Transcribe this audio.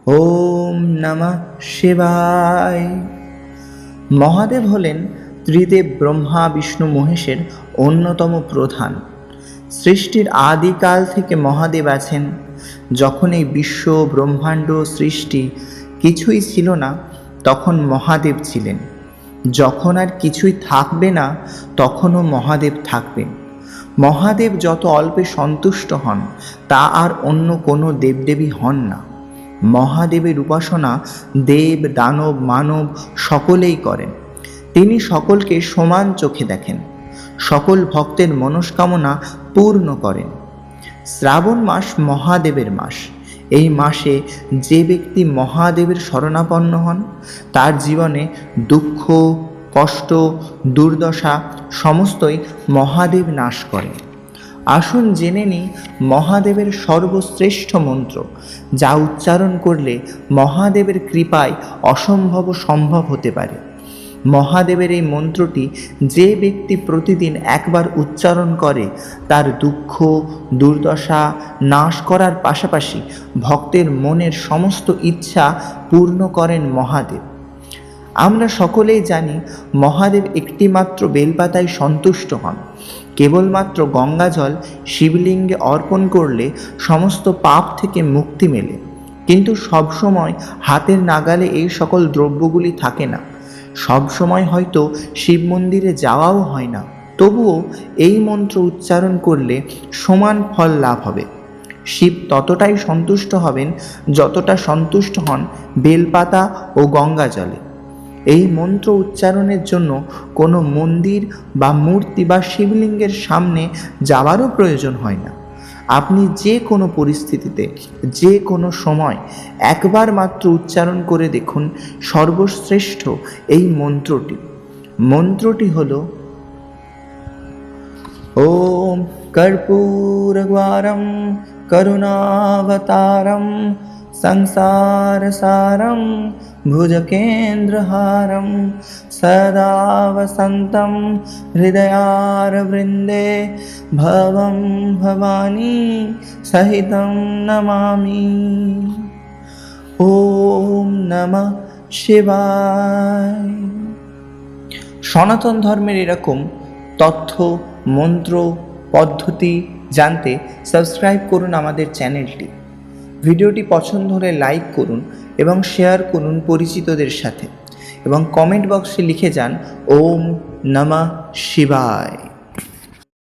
ওম নমঃ শিবায়। মহাদেব হলেন ত্রিদেব ব্রহ্মা বিষ্ণু মহেশের অন্যতম প্রধান। সৃষ্টির আদিকাল থেকে মহাদেব আছেন। যখন এই বিশ্ব ব্রহ্মাণ্ড সৃষ্টি কিছুই ছিল না, তখন মহাদেব ছিলেন। যখন আর কিছুই থাকবে না, তখনও মহাদেব থাকবেন। মহাদেব যত অল্পে সন্তুষ্ট হন, তা আর অন্য কোনো দেবদেবী হন না। মহাদেবের উপাসনা দেব দানব মানব সকলেই করেন। তিনি সকলকে সমান চোখে দেখেন, সকল ভক্তের মনস্কামনা পূর্ণ করেন। শ্রাবণ মাস মহাদেবের মাস। এই মাসে যে ব্যক্তি মহাদেবের শরণাপন্ন হন, তার জীবনে দুঃখ কষ্ট দুর্দশা সমস্তই মহাদেব নাশ করেন। আসুন জেনে নিই মহাদেবের সর্বশ্রেষ্ঠ মন্ত্র, যা উচ্চারণ করলে মহাদেবের কৃপায় অসম্ভব সম্ভব হতে পারে। মহাদেবের এই মন্ত্রটি যে ব্যক্তি প্রতিদিন একবার উচ্চারণ করে, তার দুঃখ দুর্দশা নাশ করার পাশাপাশি ভক্তের মনের সমস্ত ইচ্ছা পূর্ণ করেন মহাদেব। আমরা সকলেই জানি মহাদেব একটিমাত্র বেলপাতায় সন্তুষ্ট হন। কেবলমাত্র গঙ্গাজল শিবলিঙ্গে অর্পণ করলে সমস্ত পাপ থেকে মুক্তি মেলে। কিন্তু সবসময় হাতের নাগালে এই সকল দ্রব্যগুলি থাকে না। সবসময় হয়তো শিব মন্দিরে যাওয়াও হয় না। তবুও এই মন্ত্র উচ্চারণ করলে সমান ফল লাভ হবে। শিব ততটাই সন্তুষ্ট হবেন যতটা সন্তুষ্ট হন বেলপাতা ও গঙ্গাজলে। এই মন্ত্র উচ্চারণের জন্য কোনো মন্দির বা মূর্তি বা শিবলিঙ্গের সামনে যাওয়ারও প্রয়োজন হয় না। আপনি যে কোনো পরিস্থিতিতে যে কোনো সময় একবার মাত্র উচ্চারণ করে দেখুন সর্বশ্রেষ্ঠ এই মন্ত্রটি হলো ওম কর্পূরগ্বারম করুণাবতারম সংসারসারম ভুজকেন্দ্রহারম সদা বসন্तं হৃদয়ারবৃন্দে ভবং ভবানী সহিतं নমামি। ওম নমঃ শিবায়। সনাতন ধর্মের এরকম তথ্য মন্ত্র পদ্ধতি জানতে সাবস্ক্রাইব করুন আমাদের চ্যানেলটি। ভিডিওটি পছন্দ হলে লাইক করুন এবং শেয়ার করুন পরিচিতদের সাথে, এবং কমেন্ট বক্সে লিখে যান ওম নমঃ শিবায়।